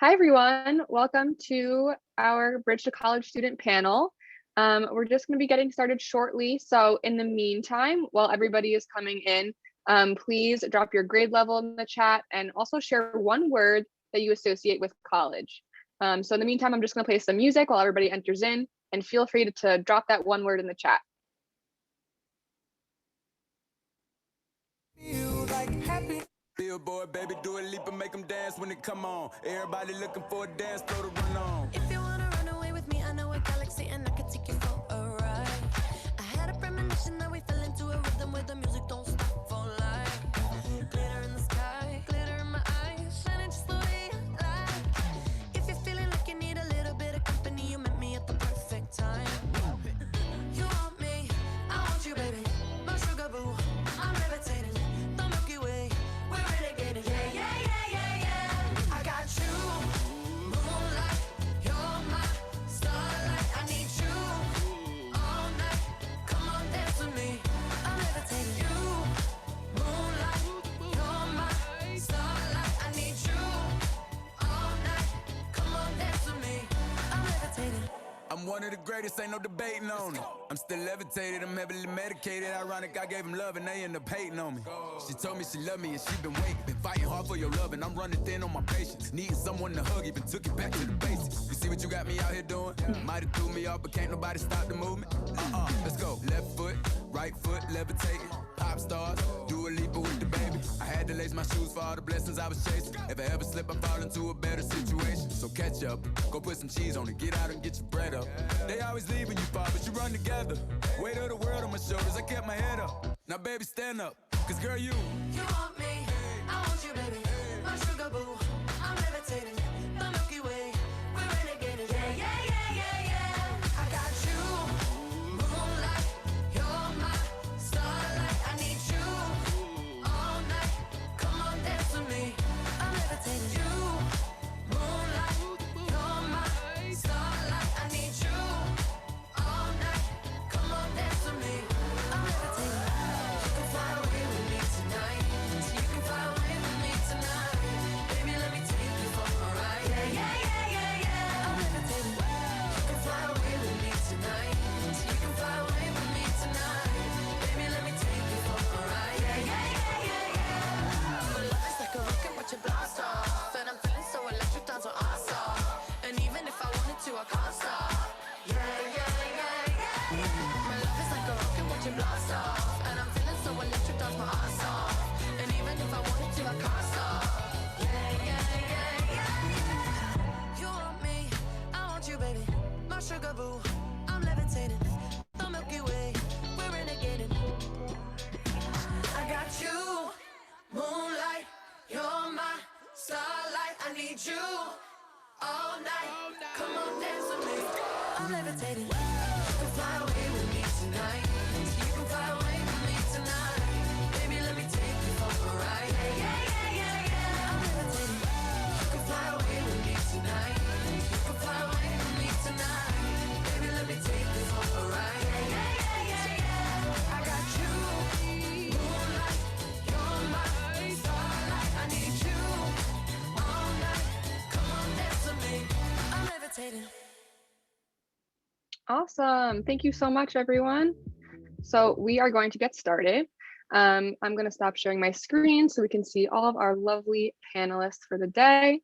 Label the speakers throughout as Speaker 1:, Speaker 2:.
Speaker 1: Hi, everyone. Welcome to our Bridge to College student panel. We're just going to be getting started shortly. So in the meantime, while everybody is coming in, please drop your grade level in the chat and also share one word that you associate with college. So in the meantime, I'm just going to play some music while everybody enters in, and feel free to drop that one word in the chat.
Speaker 2: Billboard, baby, do a leap and make them dance when it come on. Everybody looking for a dance floor to run on.
Speaker 3: If you wanna run away with me, I know a galaxy and I can take you for a ride. I had a premonition that we fell into a rhythm where the music don't stop for life. Glitter in the sky, glitter in my eyes, shining just the way I like. If you're feeling like you need a little bit of company, you met me at the perfect time. You want me, I want you, baby, my sugar boo. I'm levitating, the Milky Way. We're renegading, yeah, yeah, yeah, yeah, yeah. I got you, moonlight, you're my starlight. I need you all night. Come on, dance with me. I'm levitating. You, moonlight, you're my starlight. I need you all night. Come on, dance with me. I'm levitating.
Speaker 2: I'm one of the greatest, ain't no debating on it. I'm still levitated, I'm heavily medicated. Ironic, I gave him love and they end up hating on me. She told me she loved me and she been waiting. Been fighting hard for your love and I'm running thin on my patience. Needing someone to hug, even took it back to the basics. You see what you got me out here doing? Might have threw me off, but can't nobody stop the movement. Let's go. Left foot, right foot, levitating. Pop stars, do a leap with the baby. I had to lace my shoes for all the blessings I was chasing. If I ever slip, I fall into a better situation. So catch up, go put some cheese on it, get out and get your bread up. They always leaving you far, but you run together. Weight of the world on my shoulders, I kept my head up. Now baby, stand up, cause girl, you
Speaker 3: want me, I want you, baby, my sugar boo. I'm levitating, the Milky Way. We're renegading, yeah, yeah, yeah, yeah, yeah. I got you, moonlight, you're my starlight. I need you all night. Come on, dance with me. I'm levitating. You, moonlight, you're my starlight. I need you all night. Come on, dance with me. I'm levitating. You can fly away with me tonight. You can fly away with me tonight. Baby, let me take you for a ride. Yeah, yeah, yeah, yeah, yeah. I'm levitating. You can fly away with me tonight. You can fly away with me tonight. Baby, let me take you for a ride. Yeah, yeah, yeah, yeah, yeah. My love is like a rocket, watch it blast off. And I'm feeling so electric, dance with us off. And even if I wanted to, I can't stop. Yeah, yeah, yeah, yeah. My love is like a rocket, watch it blast off. And I'm feeling so electric, dance my ass off. And even if I wanted to, I can't stop. Yeah, yeah, yeah, yeah. You want me, I want you, baby, my sugar boo. I'm levitating, the Milky Way. We're renegading. I got you, moonlight, you're my starlight. I need you all night. Come on, dance with me. I'm levitating. You can fly away with me tonight. You can fly away with me tonight. Baby, let me take you for a ride. Yeah, yeah, yeah, yeah, yeah. I'm levitating. You can fly away with me tonight. You can fly away with me tonight. Baby, let me take you for a ride. Yeah, yeah, yeah, yeah, yeah. I got you, moonlight, you're my starlight. I need you all night. Come on, dance with me. I'm levitating.
Speaker 1: Awesome. Thank you so much, everyone. So we are going to get started. I'm going to stop sharing my screen so we can see all of our lovely panelists for the day.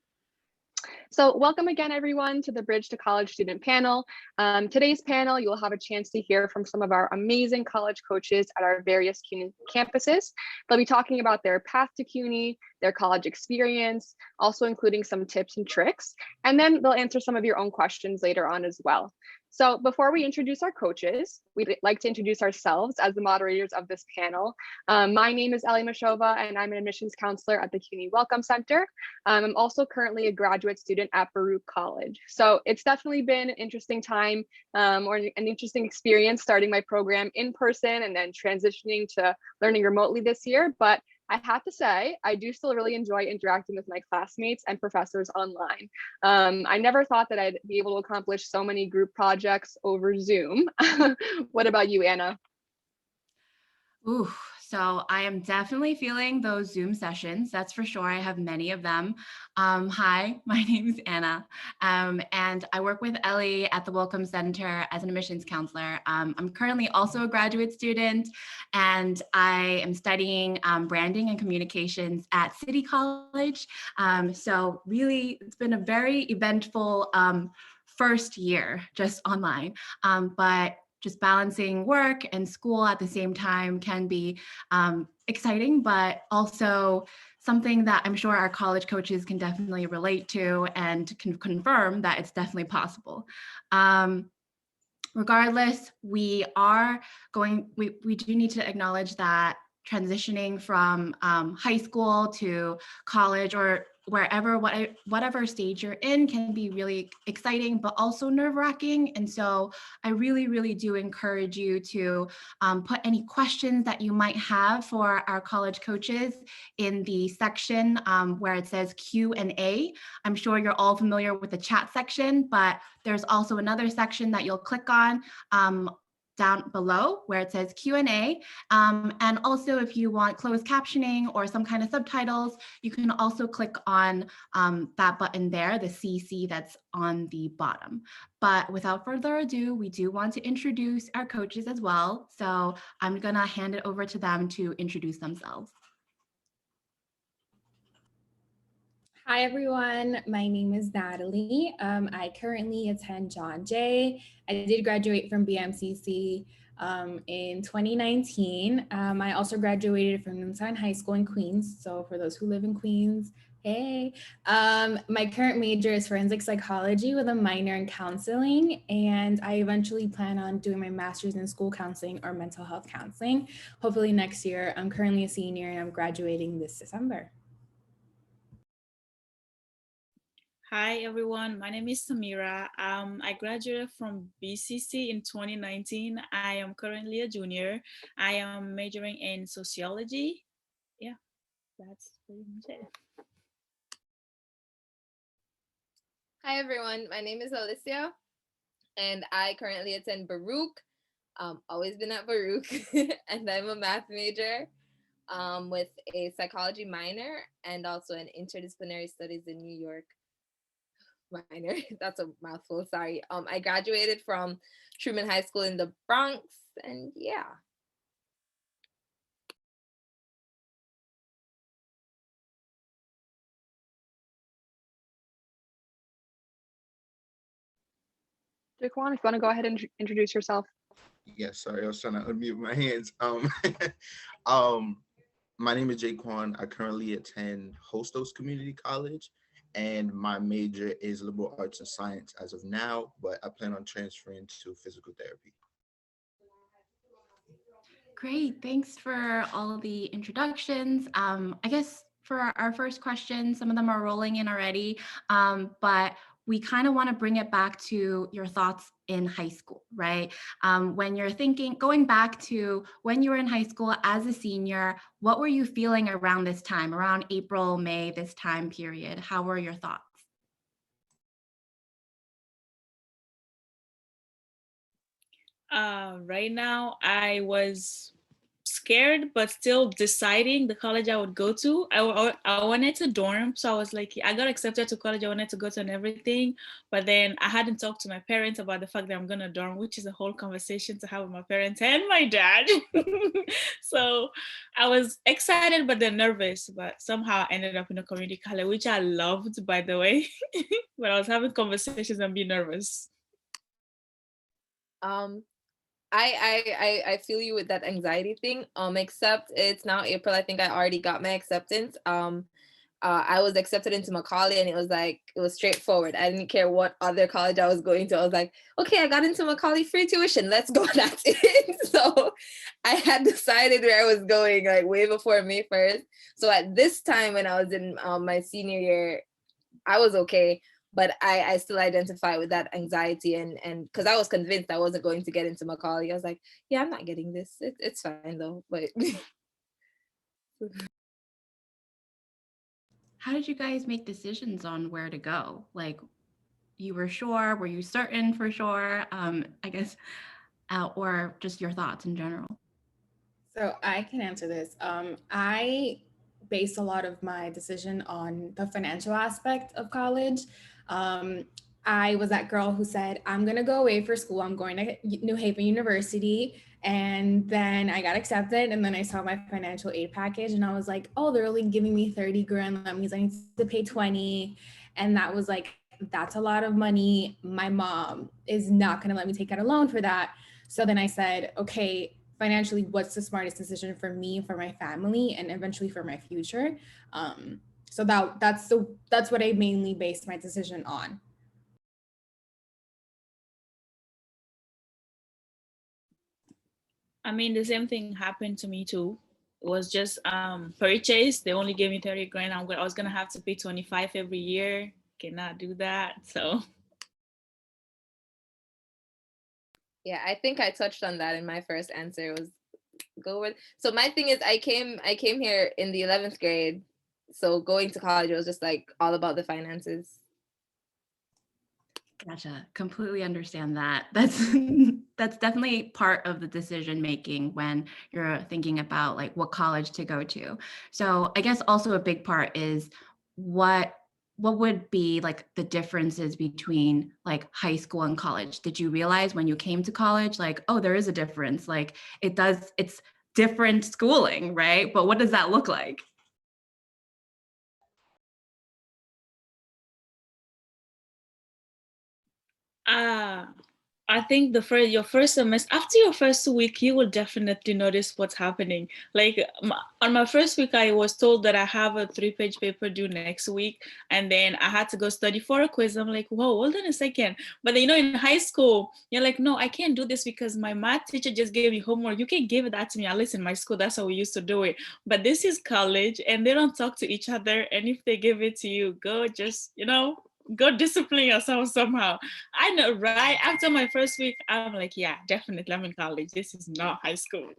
Speaker 1: So welcome again, everyone, to the Bridge to College student panel. Today's panel, you will have a chance to hear from some of our amazing college coaches at our various CUNY campuses. They'll be talking about their path to CUNY, their college experience, also including some tips and tricks. And then they'll answer some of your own questions later on as well. So before we introduce our coaches, we'd like to introduce ourselves as the moderators of this panel. My name is Ellie Mashova, and I'm an admissions counselor at the CUNY Welcome Center. I'm also currently a graduate student at Baruch College. So it's definitely been an interesting time or an interesting experience starting my program in person and then transitioning to learning remotely this year. But I have to say, I do still really enjoy interacting with my classmates and professors online. I never thought that I'd be able to accomplish so many group projects over Zoom. What about you, Anna?
Speaker 4: Ooh, So I am definitely feeling those Zoom sessions. That's for sure. I have many of them. Hi, my name is Anna, and I work with Ellie at the Welcome Center as an admissions counselor. I'm currently also a graduate student, and I am studying branding and communications at City College. So really, it's been a very eventful first year just online, but just balancing work and school at the same time can be exciting, but also something that I'm sure our college coaches can definitely relate to and can confirm that it's definitely possible. Regardless, we do need to acknowledge that transitioning from high school to college or wherever, whatever stage you're in can be really exciting, but also nerve-wracking. And so I really, really do encourage you to put any questions that you might have for our college coaches in the section where it says Q&A. I'm sure you're all familiar with the chat section, but there's also another section that you'll click on down below where it says Q&A. And also if you want closed captioning or some kind of subtitles, you can also click on that button there, the CC that's on the bottom. But without further ado, we do want to introduce our coaches as well. So I'm gonna hand it over to them to introduce themselves.
Speaker 5: Hi, everyone. My name is Natalie. I currently attend John Jay. I did graduate from BMCC in 2019. I also graduated from Noontime High School in Queens. So for those who live in Queens, hey. My current major is forensic psychology with a minor in counseling. And I eventually plan on doing my master's in school counseling or mental health counseling. Hopefully next year. I'm currently a senior and I'm graduating this December.
Speaker 6: Hi everyone, my name is Samira. I graduated from BCC in 2019. I am currently a junior. I am majoring in sociology. Yeah, that's pretty much it.
Speaker 7: Hi everyone, my name is Alicia and I currently attend Baruch. Always been at Baruch and I'm a math major with a psychology minor and also an interdisciplinary studies in New York minor. That's a mouthful, sorry. I graduated from Truman High School in the Bronx and yeah.
Speaker 1: Jaquan, if you want to go ahead and introduce yourself.
Speaker 8: Yes, sorry, I was trying to unmute my hands. Um, my name is Jaquan. I currently attend Hostos Community College, and my major is liberal arts and science as of now, but I plan on transferring to physical therapy.
Speaker 4: Great, thanks for all of the introductions. I guess for our first question, some of them are rolling in already, but we kind of want to bring it back to your thoughts in high school, right? When you're going back to when you were in high school as a senior, what were you feeling around this time, around April, May, this time period? How were your thoughts?
Speaker 6: Right now, I was scared, but still deciding the college I would go to. I wanted to dorm, so I was like, I got accepted to college I wanted to go to and everything, but then I hadn't talked to my parents about the fact that I'm gonna dorm, which is a whole conversation to have with my parents and my dad. So I was excited, but then nervous, but somehow I ended up in a community college, which I loved, by the way. But I was having conversations and being nervous.
Speaker 7: I feel you with that anxiety thing. Except it's now April. I think I already got my acceptance. I was accepted into Macaulay and it was straightforward. I didn't care what other college I was going to. I was like, okay, I got into Macaulay, free tuition. Let's go. That's it. So I had decided where I was going like way before May 1st. So at this time when I was in my senior year, I was okay. But I still identify with that anxiety and because I was convinced I wasn't going to get into Macaulay. I was like, yeah, I'm not getting this. It's fine though. But
Speaker 4: How did you guys make decisions on where to go? Like, you were sure? Were you certain for sure? I guess, or just your thoughts in general?
Speaker 5: So I can answer this. I base a lot of my decision on the financial aspect of college. Um, I was that girl who said, I'm going to go away for school. I'm going to New Haven University. And then I got accepted. And then I saw my financial aid package and I was like, oh, they're only giving me 30 grand. That means I need to pay 20. And that was like, that's a lot of money. My mom is not going to let me take out a loan for that. So then I said, okay, financially, what's the smartest decision for me, for my family, and eventually for my future. So that's what I mainly based my decision on.
Speaker 6: I mean, the same thing happened to me too. It was just purchase. They only gave me 30 grand. I was gonna have to pay 25 every year. Cannot do that. So
Speaker 7: Yeah, I think I touched on that in my first answer. Was go with. So my thing is, I came here in the 11th grade. So going to college, it was just like all about the finances.
Speaker 4: Gotcha. Completely understand that. That's that's definitely part of the decision making when you're thinking about like what college to go to. So I guess also a big part is what what would be like the differences between like high school and college? Did you realize when you came to college, like, oh, there is a difference? Like it's different schooling, right? But what does that look like?
Speaker 6: uh I think your first semester, after your first week, you will definitely notice what's happening. Like on my first week, I was told that I have a 3-page paper due next week, and then I had to go study for a quiz. I'm like, whoa, hold on a second. But then, in high school, you're like, no, I can't do this because my math teacher just gave me homework. You can give that to me. At least in my school, that's how we used to do it. But this is college, and they don't talk to each other. And if they give it to you, go just, go discipline yourself somehow. I know, right? After my first week, I'm like, yeah, definitely, I'm in college. This is not high school.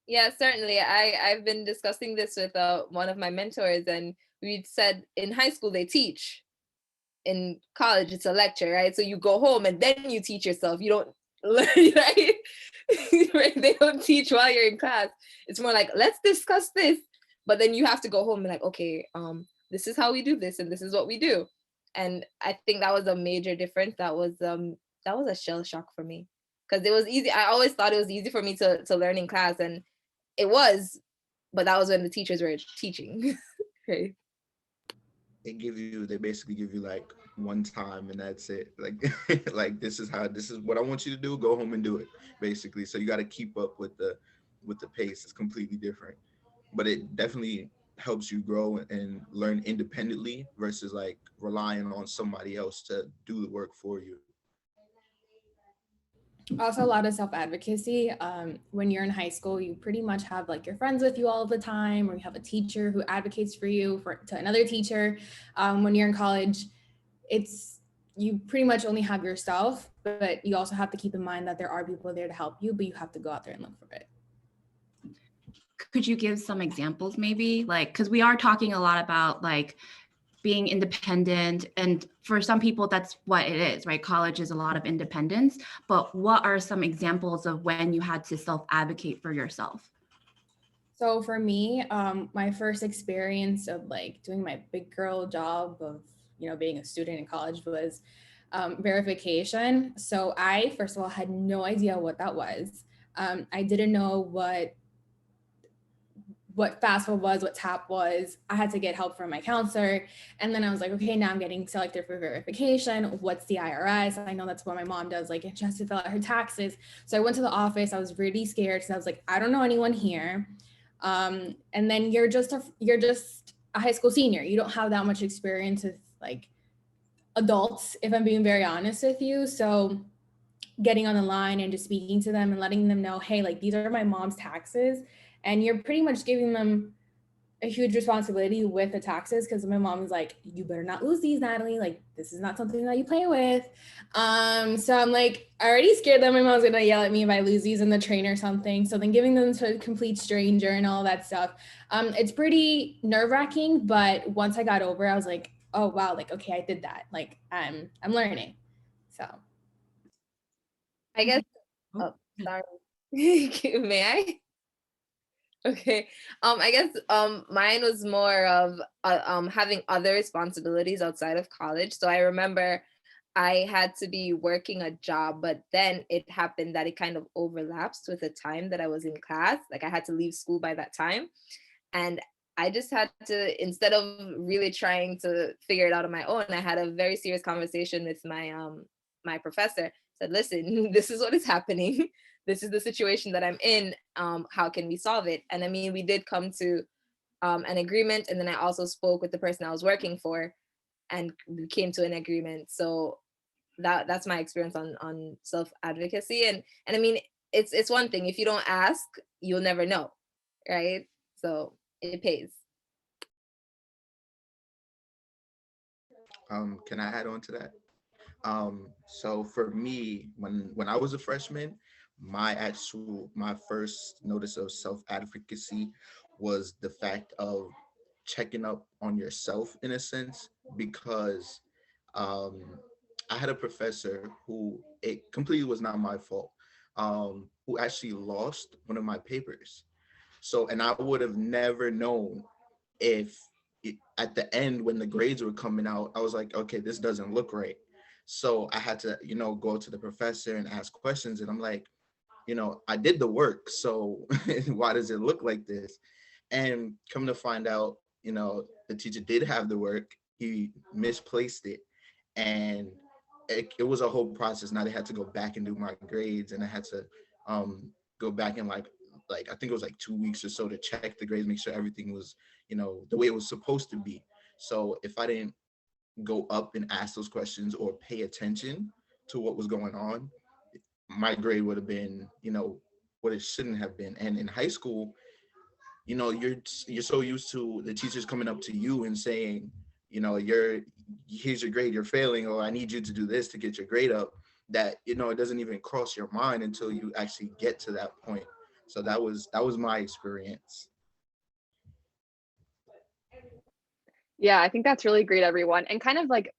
Speaker 7: Yeah, certainly. I've been discussing this with one of my mentors, and we said in high school they teach. In college, it's a lecture, right? So you go home and then you teach yourself. You don't learn, right? Right? They don't teach while you're in class. It's more like, let's discuss this, but then you have to go home and like, okay, this is how we do this, and this is what we do. And I think that was a major difference. That was a shell shock for me because it was easy. I always thought it was easy for me to learn in class, and it was, but that was when the teachers were teaching. Right.
Speaker 8: They basically give you like one time and that's it. Like like this is what I want you to do. Go home and do it, basically. So you got to keep up with the pace. It's completely different, but it definitely helps you grow and learn independently versus like relying on somebody else to do the work for you.
Speaker 5: Also, a lot of self-advocacy. When you're in high school, you pretty much have like your friends with you all the time, or you have a teacher who advocates for you to another teacher. When you're in college, it's you pretty much only have yourself, but you also have to keep in mind that there are people there to help you, but you have to go out there and look for it.
Speaker 4: Could you give some examples maybe? Like, because we are talking a lot about like being independent, and for some people that's what it is, right? College is a lot of independence, but what are some examples of when you had to self-advocate for yourself?
Speaker 5: So for me, my first experience of like doing my big girl job of, being a student in college was verification. So I, first of all, had no idea what that was. I didn't know what FAFSA was, what TAP was. I had to get help from my counselor. And then I was like, okay, now I'm getting selected for verification. What's the IRS? I know that's what my mom does. Like, she has to fill out her taxes. So I went to the office. I was really scared because I was like, I don't know anyone here. And then you're just a high school senior. You don't have that much experience with like adults, if I'm being very honest with you. So getting on the line and just speaking to them and letting them know, hey, like these are my mom's taxes. And you're pretty much giving them a huge responsibility with the taxes, because my mom was like, you better not lose these, Natalie. Like, this is not something that you play with. So I'm like already scared that my mom's gonna yell at me if I lose these in the train or something. So then giving them to a complete stranger and all that stuff, it's pretty nerve-wracking. But once I got over, I was like, oh wow, like okay, I did that. Like I'm learning. So
Speaker 7: I guess.
Speaker 4: Oh,
Speaker 7: Oh, sorry. May I? Okay. I guess mine was more of having other responsibilities outside of college. So I remember I had to be working a job, but then it happened that it kind of overlaps with the time that I was in class. Like I had to leave school by that time. And I just had to, instead of really trying to figure it out on my own, I had a very serious conversation with my professor. Said, listen, this is what is happening. This is the situation that I'm in. How can we solve it? And I mean, we did come to an agreement, and then I also spoke with the person I was working for, and we came to an agreement. So that's my experience on self advocacy. And I mean, it's one thing, if you don't ask, you'll never know, right? So it pays.
Speaker 8: Can I add on to that? So for me, when I was a freshman, my first notice of self-advocacy was the fact of checking up on yourself in a sense, because um I had a professor who, it completely was not my fault, who actually lost one of my papers. So, and I would have never known if at the end when the grades were coming out, I was like, okay, this doesn't look right. So I had to, go to the professor and ask questions. And I'm like, I did the work. So why does it look like this? And come to find out, the teacher did have the work. He misplaced it. And it was a whole process. Now they had to go back and do my grades, and I had to go back and like I think it was like 2 weeks or so to check the grades, make sure everything was, the way it was supposed to be. So if I didn't go up and ask those questions or pay attention to what was going on, my grade would have been, what it shouldn't have been. And in high school, you're so used to the teachers coming up to you and saying, here's your grade, you're failing, or I need you to do this to get your grade up, that it doesn't even cross your mind until you actually get to that point. So that was my experience.
Speaker 1: Yeah, I think that's really great, everyone. And kind of like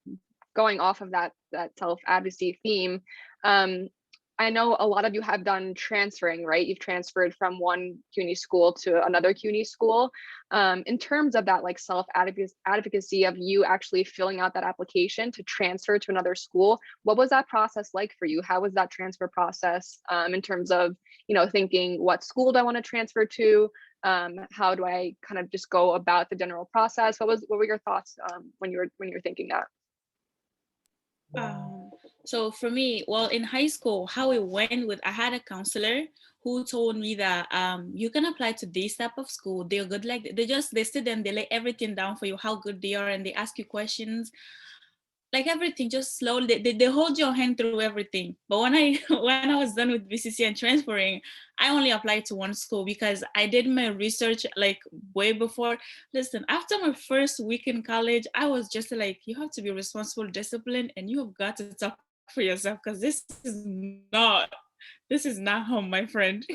Speaker 1: going off of that self-advocacy theme, I know a lot of you have done transferring, right? You've transferred from one CUNY school to another CUNY school. In terms of that like self-advocacy of you actually filling out that application to transfer to another school, what was that process like for you? How was that transfer process in terms of, thinking what school do I want to transfer to? How do I kind of just go about the general process? What were your thoughts when you were thinking that?
Speaker 6: So for me, well, in high school, how it went with, I had a counselor who told me that you can apply to this type of school. They're good, like they sit and they lay everything down for you, how good they are, and they ask you questions, like everything, just slowly. They hold your hand through everything. But when I when I was done with BCC and transferring, I only applied to one school because I did my research like way before. Listen, after my first week in college, I was just like, you have to be responsible, disciplined, and you have got to talk for yourself, because not this is not home, my friend.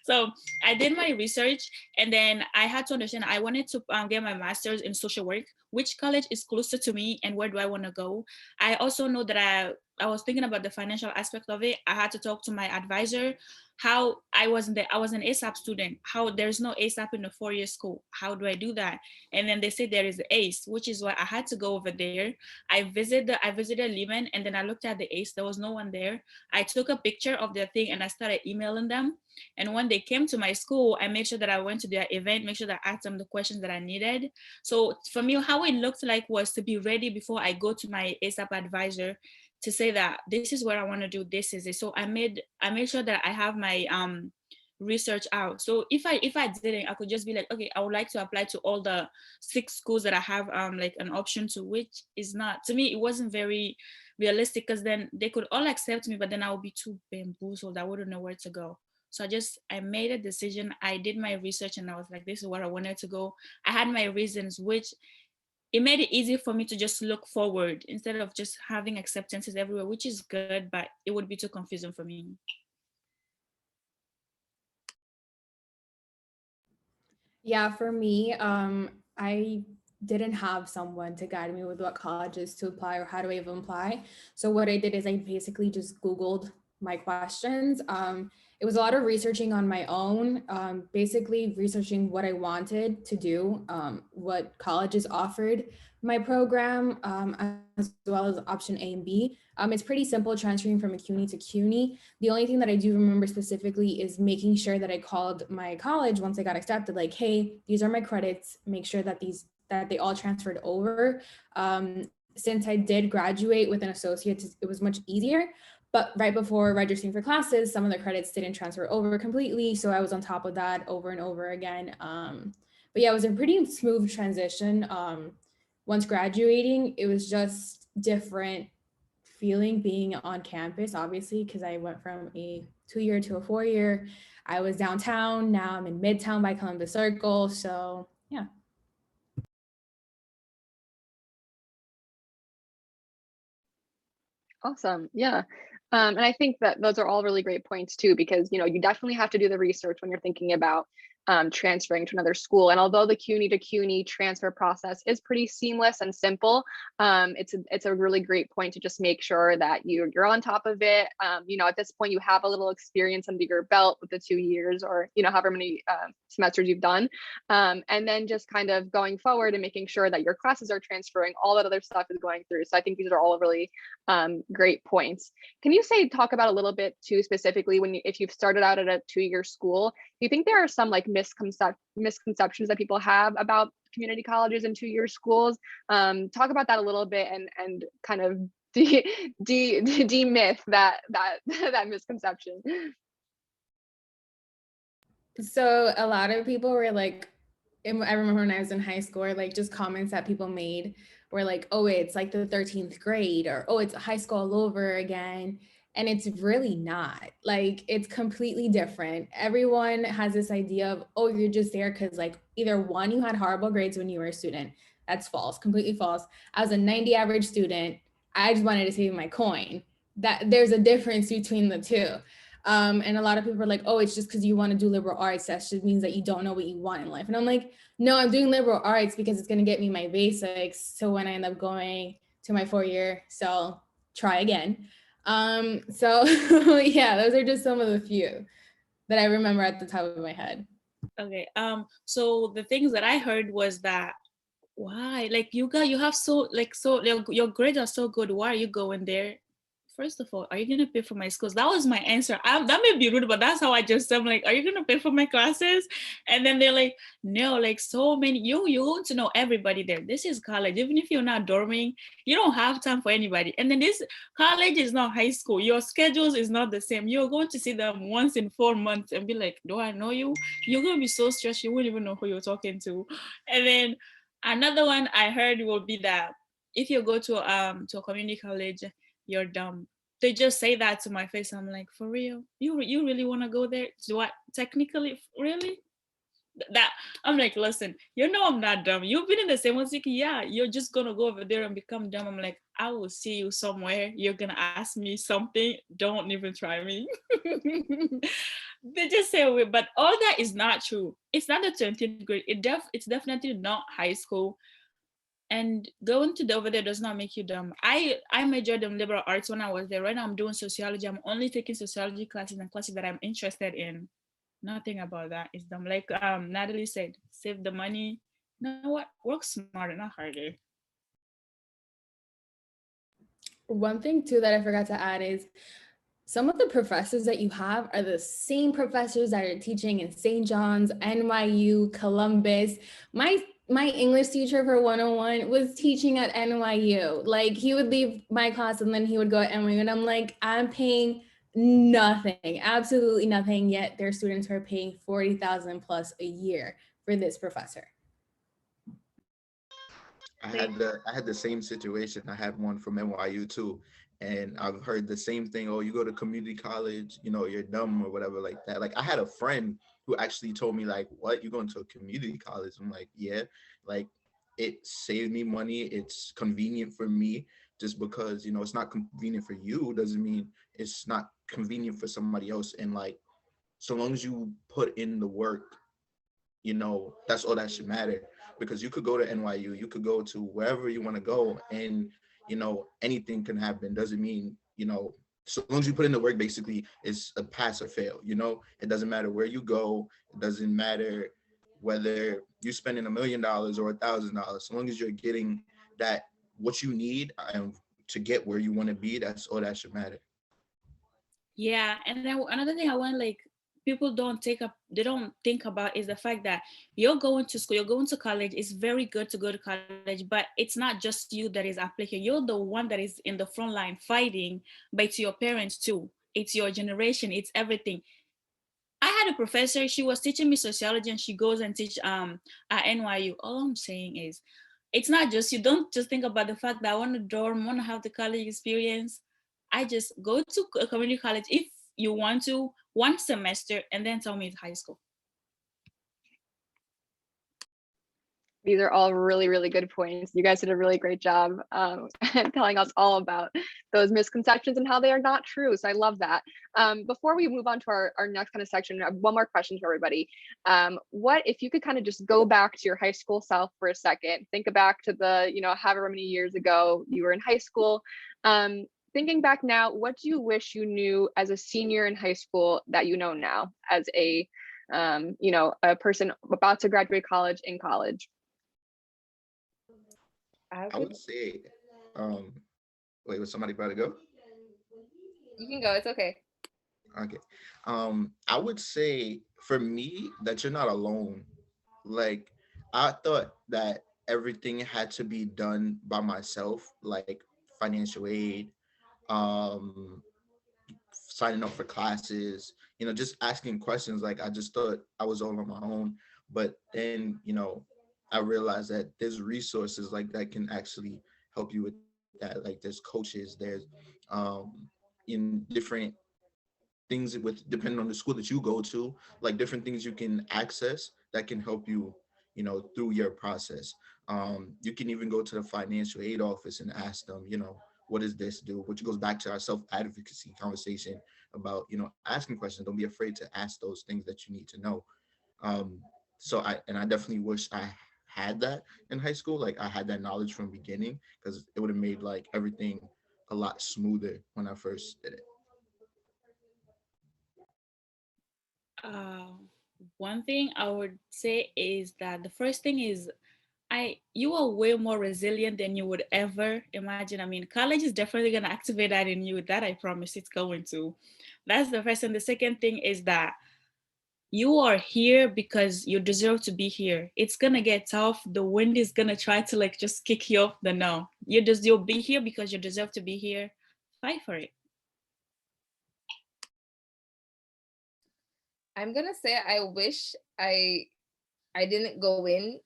Speaker 6: So I did my research, and then I had to understand I wanted to get my master's in social work. Which college is closer to me, and where do I want to go? I also know that I was thinking about the financial aspect of it. I had to talk to my advisor. How I was an ASAP student. How there's no ASAP in the 4-year school. How do I do that? And then they said there is ACE, which is why I had to go over there. I visited Lehman, and then I looked at the ACE. There was no one there. I took a picture of their thing and I started emailing them. And when they came to my school, I made sure that I went to their event, make sure that I asked them the questions that I needed. So for me, how it looked like was to be ready before I go to my ASAP advisor to say that this is what I want to do, this is it. So I made sure that I have my research out. So if I didn't, I could just be like, okay, I would like to apply to all the 6 schools that I have like an option to, which is not, to me, it wasn't very realistic, because then they could all accept me, but then I would be too bamboozled. I wouldn't know where to go. So I made a decision. I did my research and I was like, this is where I wanted to go. I had my reasons, which it made it easy for me to just look forward instead of just having acceptances everywhere, which is good, but it would be too confusing for me.
Speaker 5: Yeah, for me, I didn't have someone to guide me with what colleges to apply or how do I even apply. So what I did is I basically just Googled my questions. it was a lot of researching on my own, basically researching what I wanted to do, what colleges offered my program, as well as option A and B. It's pretty simple transferring from a CUNY to CUNY. The only thing that I do remember specifically is making sure that I called my college once I got accepted, like, hey, these are my credits, make sure that they all transferred over. Since I did graduate with an associate, it was much easier. But right before registering for classes, some of the credits didn't transfer over completely. So I was on top of that over and over again. But yeah, it was a pretty smooth transition. Once graduating, it was just different feeling being on campus, obviously, because I went from a 2-year to a 4-year. I was downtown. Now I'm in Midtown by Columbus Circle. So yeah.
Speaker 1: Awesome. Yeah. And I think that those are all really great points too, because you definitely have to do the research when you're thinking about transferring to another school. And although the CUNY to CUNY transfer process is pretty seamless and simple, it's a really great point to just make sure that you're on top of it. At this point, you have a little experience under your belt with the 2 years, or however many semesters you've done, and then just kind of going forward and making sure that your classes are transferring, all that other stuff is going through. So I think these are all really great points. Can you talk about a little bit too specifically if you've started out at a 2-year school, do you think there are some like misconceptions that people have about community colleges and 2-year schools? Talk about that a little bit and kind of demyth that that misconception.
Speaker 5: So a lot of people were like, I remember when I was in high school, or like just comments that people made were like, oh, it's like the 13th grade, or oh, it's high school all over again. And it's really not. Like, it's completely different. Everyone has this idea of, oh, you're just there because like either one, you had horrible grades when you were a student. That's false, completely false. I was a 90 average student. I just wanted to save my coin. That there's a difference between the two. And a lot of people are like, oh, it's just because you want to do liberal arts. That just means that you don't know what you want in life. And I'm like, no, I'm doing liberal arts because it's going to get me my basics. So when I end up going to my 4-year, so try again. So yeah, those are just some of the few that I remember at the top of my head.
Speaker 6: Okay. So the things that I heard was that, why, like, you have your grades are so good, why are you going there? First of all, are you gonna pay for my schools? That was my answer. That may be rude, but that's how I just said, I'm like, are you gonna pay for my classes? And then they're like, no, like so many, you want to know everybody there. This is college. Even if you're not dorming, you don't have time for anybody. And then this college is not high school. Your schedules is not the same. You're going to see them once in 4 months and be like, do I know you? You're gonna be so stressed, you wouldn't even know who you're talking to. And then another one I heard will be that if you go to a community college, you're dumb. They just say that to my face. I'm like, for real? You really want to go there? Do I technically really? That I'm like, listen, I'm not dumb. You've been in the same one. Like, yeah, you're just gonna go over there and become dumb. I'm like, I will see you somewhere. You're gonna ask me something. Don't even try me. They just say, but all that is not true. It's not the 20th grade. It's definitely not high school. And going to over there does not make you dumb. I majored in liberal arts when I was there. Right now I'm doing sociology. I'm only taking sociology classes and classes that I'm interested in. Nothing about that is dumb. Like Natalie said, save the money. You know what? Work smarter, not harder.
Speaker 5: One thing too that I forgot to add is some of the professors that you have are the same professors that are teaching in St. John's, NYU, Columbus. My English teacher for 101 was teaching at NYU. Like, he would leave my class and then he would go at NYU, and I'm like, I'm paying nothing, absolutely nothing, yet their students are paying 40,000 plus a year for this professor.
Speaker 8: I had the same situation. I had one from NYU too, and I've heard the same thing. Oh, you go to community college, you're dumb or whatever like that. Like, I had a friend who actually told me like, "What? You going to a community college?" I'm like, "Yeah." Like, it saved me money. It's convenient for me. Just because it's not convenient for you doesn't mean it's not convenient for somebody else. And like, so long as you put in the work, that's all that should matter. Because you could go to NYU, you could go to wherever you want to go, and anything can happen. Doesn't mean so long as you put in the work, basically it's a pass or fail. It doesn't matter where you go. It doesn't matter whether you're spending $1,000,000 or $1,000. So long as you're getting that what you need to get where you want to be, that's all that should matter.
Speaker 6: Yeah, and then another thing I want, like, people they don't think about is the fact that you're going to school, you're going to college. It's very good to go to college, but it's not just you that is applying. You're the one that is in the front line fighting, but it's your parents too. It's your generation. It's everything. I had a professor, she was teaching me sociology, and she goes and teach at NYU. All I'm saying is, it's not just you. Don't just think about the fact that I want to dorm, want to have the college experience. I just go to a community college if you want to, one semester, and then tell me it's high school.
Speaker 1: These are all really, really good points. You guys did a really great job telling us all about those misconceptions and how they are not true. So I love that. Before we move on to our next kind of section, I have one more question for everybody. What if you could kind of just go back to your high school self for a second, think back to the, however many years ago you were in high school. Thinking back now, what do you wish you knew as a senior in high school that you know now as a person about to graduate college, in college?
Speaker 8: I would say, wait, was somebody about to go?
Speaker 7: You can go. It's okay.
Speaker 8: Okay. I would say for me that you're not alone. Like, I thought that everything had to be done by myself, like financial aid, um, signing up for classes, just asking questions. Like, I just thought I was all on my own. But then, I realized that there's resources like that can actually help you with that. Like, there's coaches, there's in different things with depending on the school that you go to, like different things you can access that can help you, through your process. You can even go to the financial aid office and ask them, what does this do? Which goes back to our self-advocacy conversation about, asking questions. Don't be afraid to ask those things that you need to know. So I definitely wish I had that in high school. Like, I had that knowledge from the beginning, because it would have made like everything a lot smoother when I first did it.
Speaker 6: Uh, One thing I would say is that the first thing is you are way more resilient than you would ever imagine. I mean, college is definitely gonna activate that in you. That I promise it's going to. That's the first. And the second thing is that you are here because you deserve to be here. It's gonna get tough. The wind is gonna try to like just kick you off the no. You'll be here because you deserve to be here. Fight for it.
Speaker 7: I'm gonna say I wish I didn't go in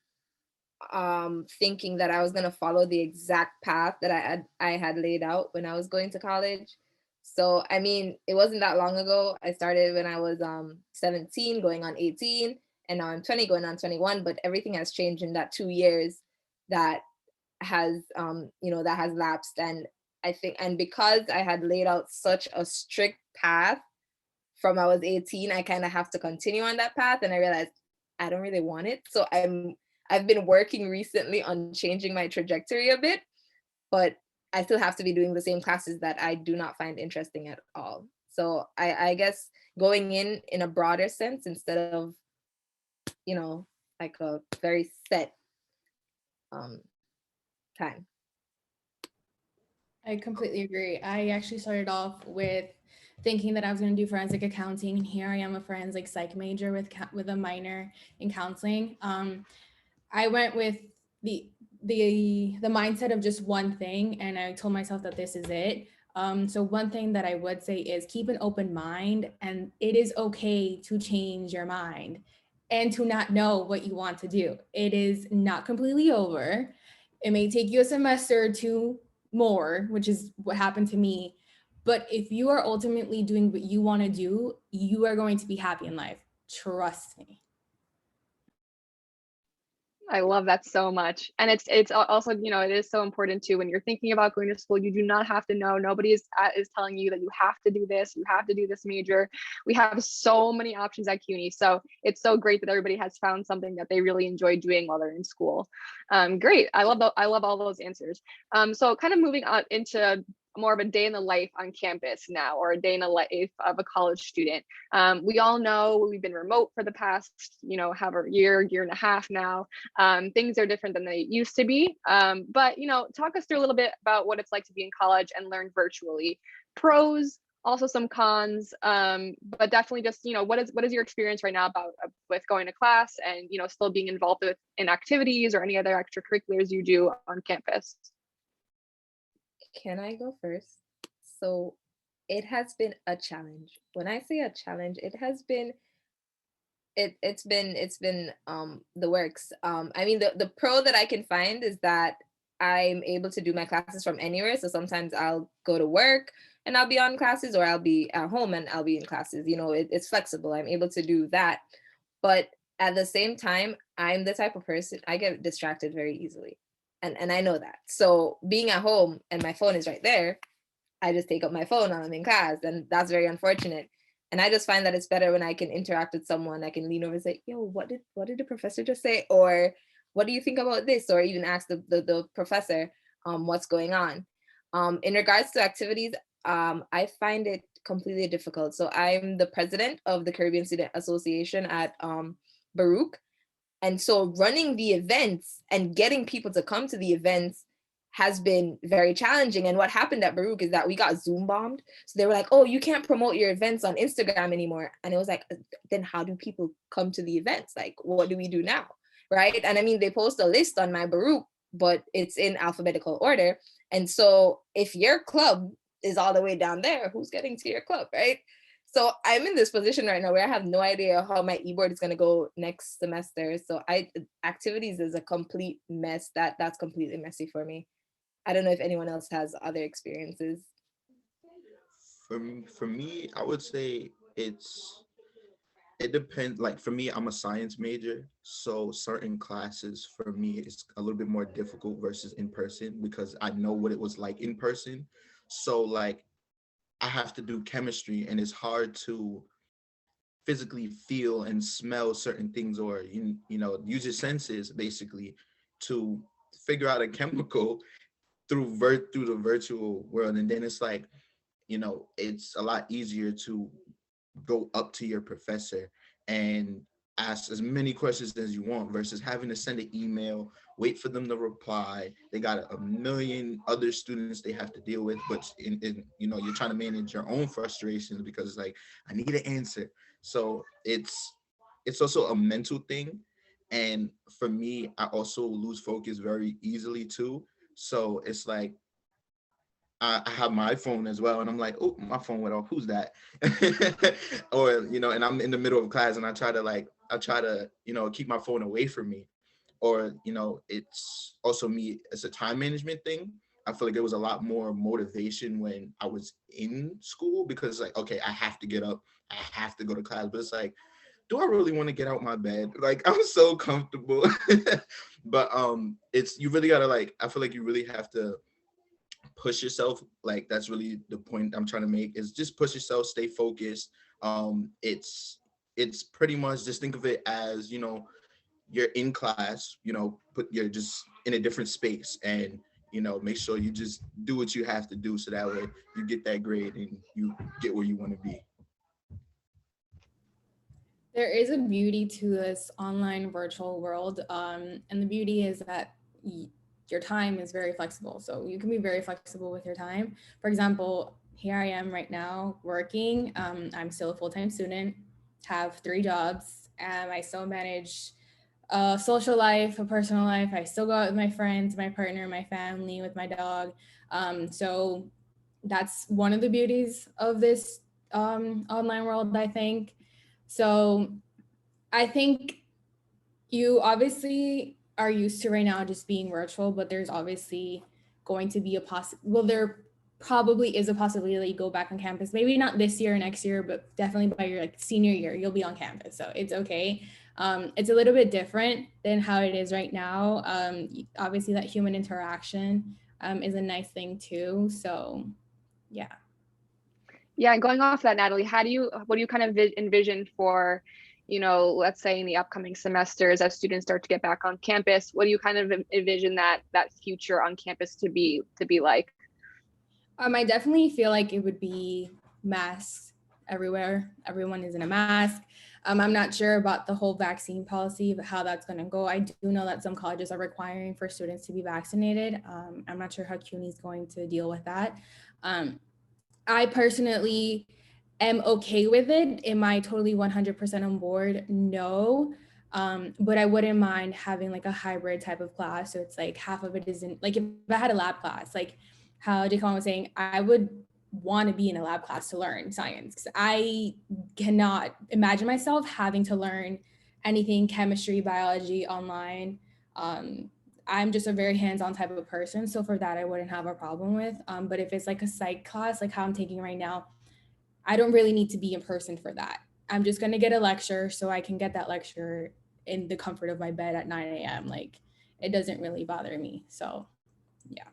Speaker 7: thinking that I was gonna follow the exact path that I had laid out when I was going to college. So I mean, it wasn't that long ago. I started when I was 17, going on 18, and now I'm 20, going on 21. But everything has changed in that 2 years that that has lapsed. And I think, and because I had laid out such a strict path from I was 18, I kind of have to continue on that path. And I realized I don't really want it. So I've been working recently on changing my trajectory a bit, but I still have to be doing the same classes that I do not find interesting at all. So I guess going in a broader sense instead of, like a very set time.
Speaker 5: I completely agree. I actually started off with thinking that I was going to do forensic accounting, and here I am, a forensic psych major with a minor in counseling. I went with the mindset of just one thing, and I told myself that this is it. So one thing that I would say is keep an open mind, and it is okay to change your mind and to not know what you want to do. It is not completely over. It may take you a semester or two more, which is what happened to me. But if you are ultimately doing what you want to do, you are going to be happy in life. Trust me.
Speaker 1: I love that so much. And it's also, it is so important too, when you're thinking about going to school, you do not have to know. Nobody is telling you that you have to do this, you have to do this major. We have so many options at CUNY. So it's so great that everybody has found something that they really enjoy doing while they're in school. Great. I love all those answers. So kind of moving on into more of a day in the life on campus now, or a day in the life of a college student. We all know we've been remote for the past, however, year and a half now. Things are different than they used to be. But, talk us through a little bit about what it's like to be in college and learn virtually. Pros, also some cons, but definitely just, what is your experience right now with going to class and, still being involved in activities or any other extracurriculars you do on campus?
Speaker 7: Can I go first? So it has been a challenge. When I say a challenge, it has been it's been the works. I mean, the pro that I can find is that I'm able to do my classes from anywhere. So sometimes I'll go to work and I'll be on classes, or I'll be at home and I'll be in classes. It's flexible. I'm able to do that. But at the same time, I'm the type of person, I get distracted very easily. And I know that. So being at home and my phone is right there, I just take up my phone when I'm in class, and that's very unfortunate. And I just find that it's better when I can interact with someone. I can lean over and say, "Yo, what did the professor just say?" Or "What do you think about this?" Or even ask the professor what's going on. In regards to activities, I find it completely difficult. So I'm the president of the Caribbean Student Association at Baruch. And so running the events and getting people to come to the events has been very challenging. And what happened at Baruch is that we got Zoom bombed. So they were like, "Oh, you can't promote your events on Instagram anymore." And it was like, then how do people come to the events? Like, what do we do now? Right. And I mean, they post a list on my Baruch, but it's in alphabetical order. And so if your club is all the way down there, who's getting to your club, right? So I'm in this position right now where I have no idea how my e-board is going to go next semester. So activities is a complete mess. That's completely messy for me. I don't know if anyone else has other experiences.
Speaker 8: For me, I would say it depends. Like for me, I'm a science major, so certain classes for me is a little bit more difficult versus in person because I know what it was like in person. So like I have to do chemistry, and it's hard to physically feel and smell certain things, or use your senses basically to figure out a chemical through the virtual world. And then it's like, it's a lot easier to go up to your professor and ask as many questions as you want versus having to send an email, wait for them to reply. They got a million other students they have to deal with, but you're trying to manage your own frustrations because it's like, I need an answer. So it's also a mental thing. And for me, I also lose focus very easily too. So it's like I have my phone as well, and I'm like, oh, my phone went off. Who's that? Or and I'm in the middle of class, and I try to keep my phone away from me. Or it's also me. It's a time management thing. I feel like there was a lot more motivation when I was in school because like, okay, I have to get up, I have to go to class, but it's like, do I really want to get out my bed? Like I'm so comfortable. But it's you really gotta like. I feel like you really have to push yourself. Like that's really the point I'm trying to make, is just push yourself, stay focused. It's pretty much just think of it as you're in class, but you're just in a different space, and make sure you just do what you have to do so that way you get that grade and you get where you want to be.
Speaker 5: There is a beauty to this online virtual world. And the beauty is that your time is very flexible. So you can be very flexible with your time. For example, here I am right now working. I'm still a full-time student, have 3 jobs, and I still manage a social life, a personal life. I still go out with my friends, my partner, my family, with my dog. So that's one of the beauties of this online world, I think. So I think you obviously are used to right now just being virtual, but there's obviously going to be there probably is a possibility that you go back on campus, maybe not this year or next year, but definitely by your senior year, you'll be on campus. So it's okay. It's a little bit different than how it is right now. Obviously that human interaction is a nice thing too. So yeah.
Speaker 1: Yeah, going off that, Natalie, what do you kind of envision for, let's say in the upcoming semesters as students start to get back on campus? What do you kind of envision that future on campus to be like?
Speaker 5: I definitely feel like it would be masks everywhere. Everyone is in a mask. I'm not sure about the whole vaccine policy, but how that's going to go. I do know that some colleges are requiring for students to be vaccinated. I'm not sure how CUNY is going to deal with that. Um, I personally am okay with it. Am I totally 100% on board? No. But I wouldn't mind having like a hybrid type of class. So it's like half of it isn't like if I had a lab class, like how Jaquan was saying, I would want to be in a lab class to learn science. 'Cause I cannot imagine myself having to learn anything chemistry, biology online. I'm just a very hands-on type of person. So for that, I wouldn't have a problem with. But if it's like a psych class, like how I'm taking right now, I don't really need to be in person for that. I'm just gonna get a lecture so I can get that lecture in the comfort of my bed at 9 a.m. Like it doesn't really bother me. So yeah.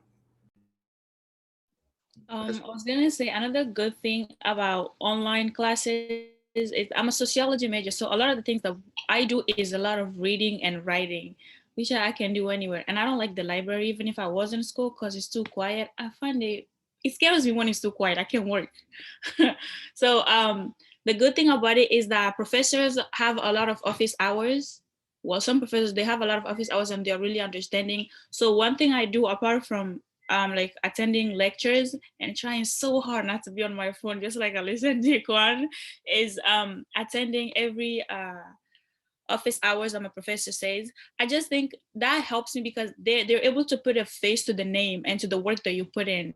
Speaker 6: I was gonna say another good thing about online classes is I'm a sociology major, so a lot of the things that I do is a lot of reading and writing, which I can do anywhere. And I don't like the library, even if I was in school, because it's too quiet. I find it scares me when it's too quiet. I can't work. So the good thing about it is that professors have a lot of office hours. Well, some professors they have a lot of office hours and they're really understanding. So one thing I do apart from like attending lectures and trying so hard not to be on my phone, just like Alyssa and Jaquan, is attending every office hours that my professor says. I just think that helps me because they're able to put a face to the name and to the work that you put in.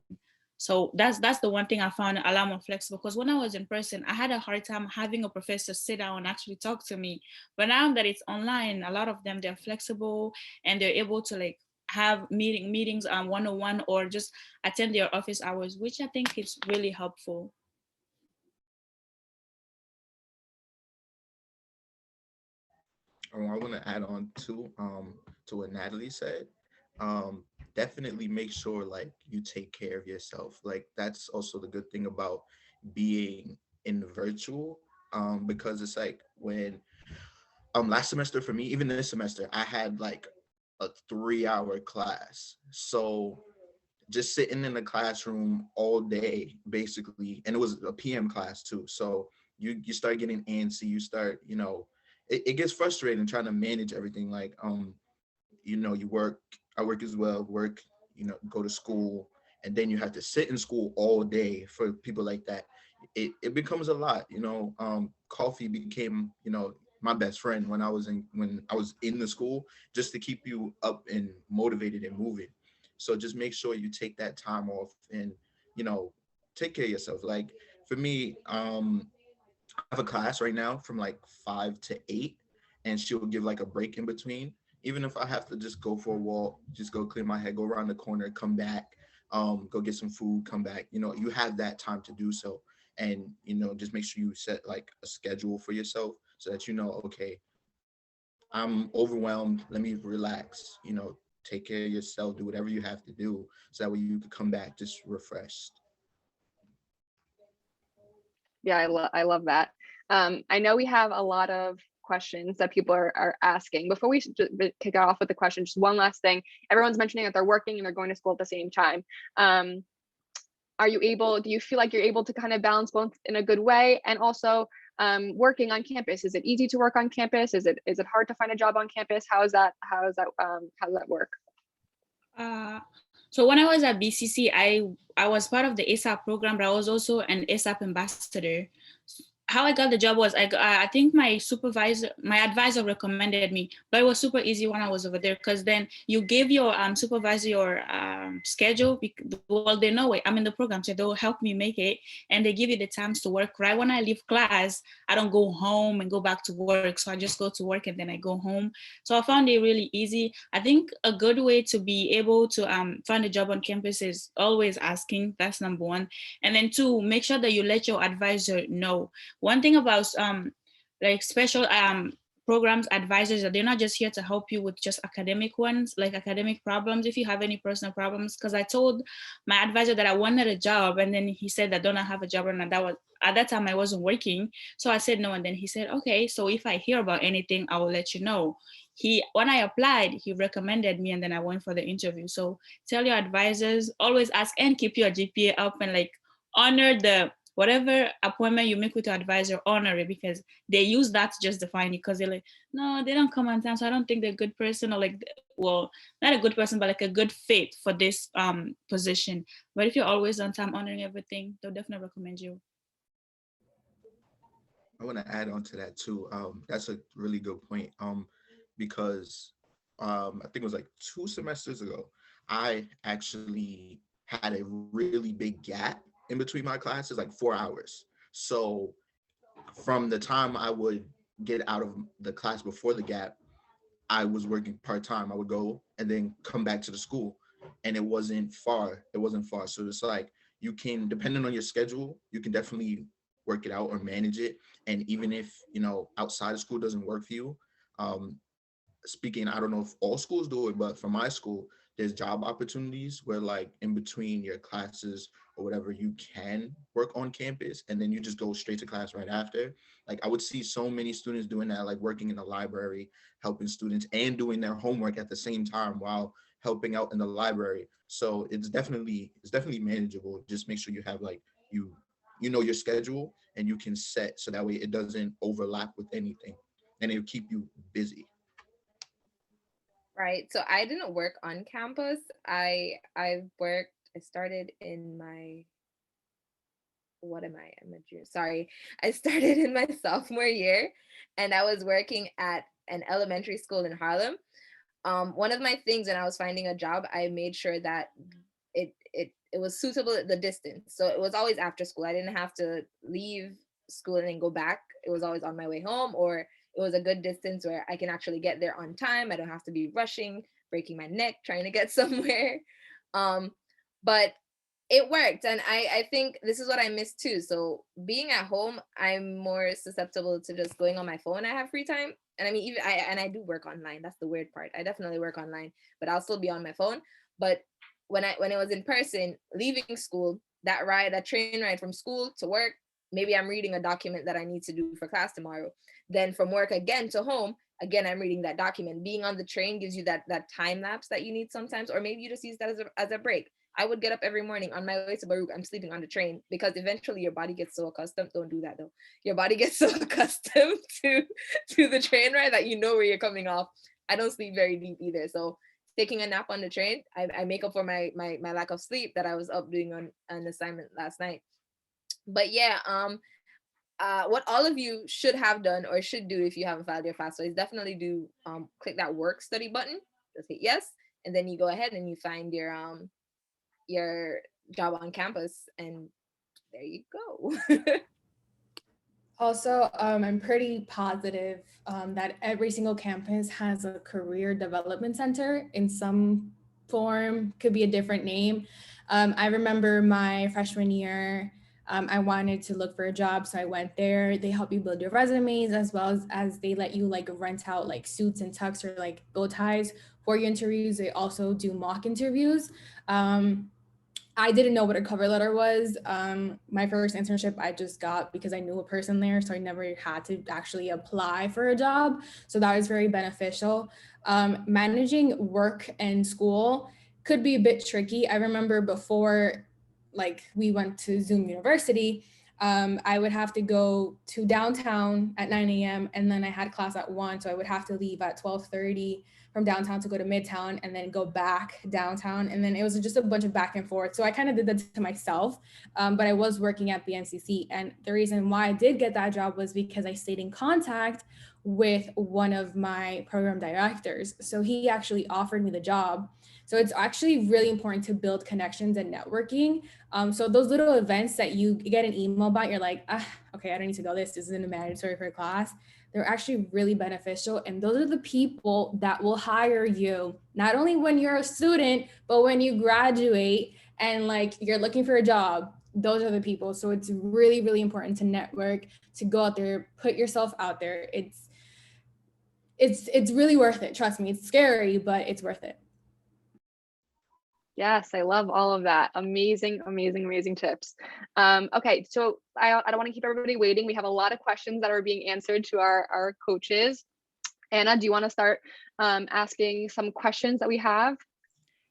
Speaker 6: So that's the one thing I found a lot more flexible, because when I was in person, I had a hard time having a professor sit down and actually talk to me. But now that it's online, a lot of them, they're flexible and they're able to like have meetings one-on-one or just attend their office hours, which I think is really helpful.
Speaker 8: I want to add on to what Natalie said. Um, Definitely make sure like you take care of yourself. Like that's also the good thing about being in virtual. Because it's like when last semester for me, even this semester, I had like a 3 hour class. So just sitting in the classroom all day basically, and it was a PM class too. So you start getting antsy, you start, it gets frustrating trying to manage everything. Like you work, I work as well, work, go to school, and then you have to sit in school all day. For people like that, it becomes a lot. Coffee became, my best friend when I was in the school, just to keep you up and motivated and moving. So just make sure you take that time off and, you know take care of yourself. Like for me, I have a class right now from like 5 to 8, and she'll give like a break in between. Even if I have to just go for a walk, just go clear my head, go around the corner, come back, go get some food, come back. You have that time to do so, and just make sure you set like a schedule for yourself so that okay, I'm overwhelmed. Let me relax. Take care of yourself. Do whatever you have to do so that way you can come back just refreshed.
Speaker 1: Yeah, I love that. I know we have a lot of questions that people are asking. Before we kick it off with the question, just one last thing. Everyone's mentioning that they're working and they're going to school at the same time. Do you feel like you're able to kind of balance both in a good way? And also working on campus, is it easy to work on campus? Is it hard to find a job on campus? How does that work?
Speaker 6: Uh, so when I was at BCC, I was part of the ASAP program, but I was also an ASAP ambassador. How I got the job was I think my advisor recommended me, but it was super easy when I was over there, because then you give your supervisor your schedule. Well, they know it. I'm in the program, so they'll help me make it, and they give you the times to work. Right when I leave class, I don't go home and go back to work, so I just go to work and then I go home. So I found it really easy. I think a good way to be able to find a job on campus is always asking. That's number one, and then two, make sure that you let your advisor know. One thing about like special programs advisors, that they're not just here to help you with just academic ones, like academic problems. If you have any personal problems, because I told my advisor that I wanted a job, and then he said that don't I have a job, and that was at that time I wasn't working. So I said no, and then he said, okay, so if I hear about anything, I will let you know. when I applied, he recommended me, and then I went for the interview. So tell your advisors, always ask and keep your GPA up, and like honor the whatever appointment you make with your advisor, honor it, because they use that to just define you, because they're like, no, they don't come on time, so I don't think they're a good person, or like, well, not a good person, but like a good fit for this position. But if you're always on time, honoring everything, they'll definitely recommend you.
Speaker 8: I want to add on to that too. That's a really good point. Because I think it was like 2 semesters ago, I actually had a really big gap in between my classes, like 4 hours. So from the time I would get out of the class before the gap, I was working part time. I would go and then come back to the school, and it wasn't far. It wasn't far. So it's like you can, depending on your schedule, you can definitely work it out or manage it. And even if outside of school doesn't work for you, um, speaking, I don't know if all schools do it, but for my school, there's job opportunities where like in between your classes or whatever, you can work on campus and then you just go straight to class right after. Like I would see so many students doing that, like working in the library, helping students and doing their homework at the same time while helping out in the library. So it's definitely manageable. Just make sure you have like you know your schedule and you can set so that way it doesn't overlap with anything and it'll keep you busy.
Speaker 7: Right. So I didn't work on campus. I started in my what am I? I'm a junior. Sorry. I started in my sophomore year and I was working at an elementary school in Harlem. One of my things when I was finding a job, I made sure that it was suitable at the distance. So it was always after school. I didn't have to leave school and then go back. It was always on my way home, or it was a good distance where I can actually get there on time. I don't have to be rushing, breaking my neck, trying to get somewhere. Um, but it worked. And I think this is what I miss too. So being at home, I'm more susceptible to just going on my phone. I have free time. And I mean, even I do work online. That's the weird part. I definitely work online, but I'll still be on my phone. But when it was in person, leaving school, that train ride from school to work, maybe I'm reading a document that I need to do for class tomorrow. Then from work again to home, again I'm reading that document. Being on the train gives you that time lapse that you need sometimes, or maybe you just use that as a break. I would get up every morning on my way to Baruch. I'm sleeping on the train because eventually your body gets so accustomed. Don't do that though. Your body gets so accustomed to the train ride that you know where you're coming off. I don't sleep very deep either. So taking a nap on the train, I make up for my lack of sleep that I was up doing on an assignment last night. But yeah, what all of you should have done or should do if you haven't filed your FAFSA is definitely do click that work study button. Just hit yes, and then you go ahead and you find your job on campus, and there you go.
Speaker 5: Also, I'm pretty positive that every single campus has a career development center in some form, could be a different name. I remember my freshman year, I wanted to look for a job, so I went there. They help you build your resumes as well as they let you like rent out like suits and tux or like bow ties for your interviews. They also do mock interviews. I didn't know what a cover letter was. My first internship I just got because I knew a person there, so I never had to actually apply for a job. So that was very beneficial. Managing work and school could be a bit tricky. I remember before, like we went to Zoom University, I would have to go to downtown at 9 a.m. and then I had class at 1, so I would have to leave at 12:30 from downtown to go to Midtown and then go back downtown. And then it was just a bunch of back and forth. So I kind of did that to myself, but I was working at BNCC. And the reason why I did get that job was because I stayed in contact with one of my program directors. So he actually offered me the job. So it's actually really important to build connections and networking. So those little events that you get an email about, you're like, okay, I don't need to go. This isn't mandatory for class. They're actually really beneficial. And those are the people that will hire you, not only when you're a student, but when you graduate and like you're looking for a job. Those are the people. So it's really, really important to network, to go out there, put yourself out there. It's really worth it. Trust me, it's scary, but it's worth it.
Speaker 1: Yes, I love all of that. Amazing, amazing, amazing tips. Okay, so I don't want to keep everybody waiting. We have a lot of questions that are being answered to our coaches. Anna, do you want to start asking some questions that we have?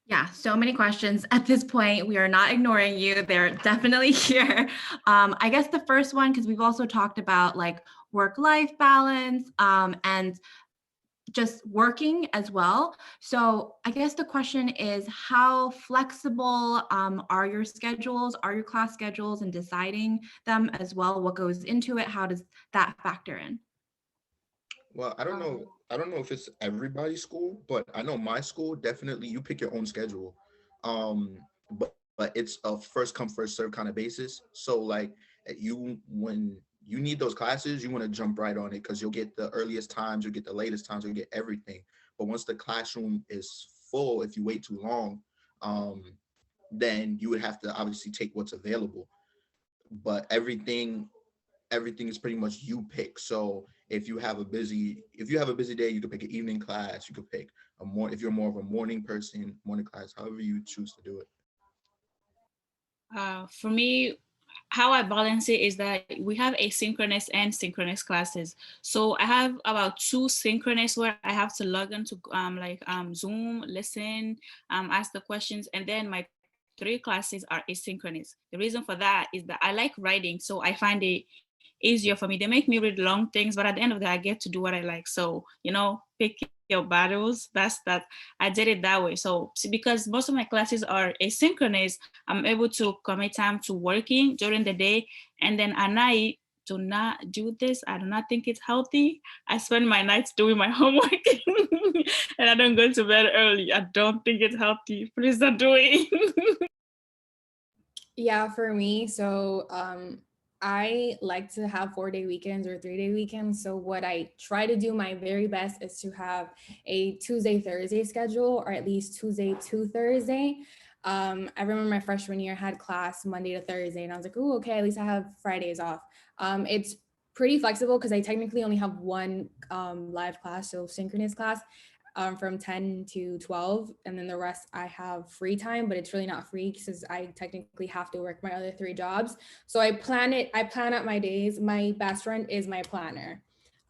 Speaker 4: Yeah, so many questions at this point. We are not ignoring you. They're definitely here. I guess the first one, because we've also talked about like work-life balance and just working as well. So I guess the question is, how flexible are your schedules, are your class schedules, and deciding them as well? What goes into it? How does that factor in?
Speaker 8: Well, I don't know. I don't know if it's everybody's school, but I know my school definitely you pick your own schedule. But it's a first come first serve kind of basis. So like you when you need those classes, you want to jump right on it because you'll get the earliest times, you'll get the latest times, you'll get everything. But once the classroom is full, if you wait too long, um, then you would have to obviously take what's available. But everything is pretty much you pick. So if you have a busy day, you could pick an evening class, you could pick a more if you're more of a morning person, morning class, however you choose to do it.
Speaker 6: For me, how I balance it is that we have asynchronous and synchronous classes. So I have about 2 synchronous where I have to log into Zoom, listen, ask the questions, and then my 3 classes are asynchronous. The reason for that is that I like writing, so I find it easier for me. They make me read long things, but at the end of the day, I get to do what I like. So, pick your battles. That's that. I did it that way. So because most of my classes are asynchronous, I'm able to commit time to working during the day. And then at night, do not do this. I do not think it's healthy. I spend my nights doing my homework and I don't go to bed early. I don't think it's healthy. Please don't do it.
Speaker 5: Yeah, for me, so I like to have 4-day weekends or 3-day weekends. So what I try to do my very best is to have a Tuesday, Thursday schedule, or at least Tuesday to Thursday. I remember my freshman year had class Monday to Thursday, and I was like, oh, okay, at least I have Fridays off. It's pretty flexible because I technically only have one live class, so synchronous class, from 10 to 12, and then the rest I have free time, but it's really not free because I technically have to work my other 3 jobs. So I plan out my days. My best friend is my planner.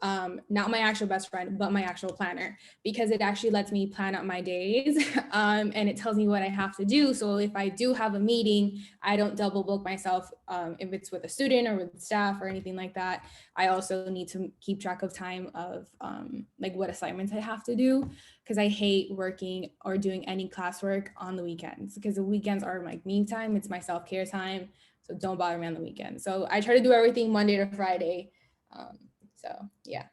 Speaker 5: Not my actual best friend, but my actual planner, because it actually lets me plan out my days, and it tells me what I have to do. So if I do have a meeting, I don't double book myself, if it's with a student or with staff or anything like that. I also need to keep track of time of like what assignments I have to do, because I hate working or doing any classwork on the weekends, because the weekends are like me time. It's my self-care time. So don't bother me on the weekend. So I try to do everything Monday to Friday. So yeah.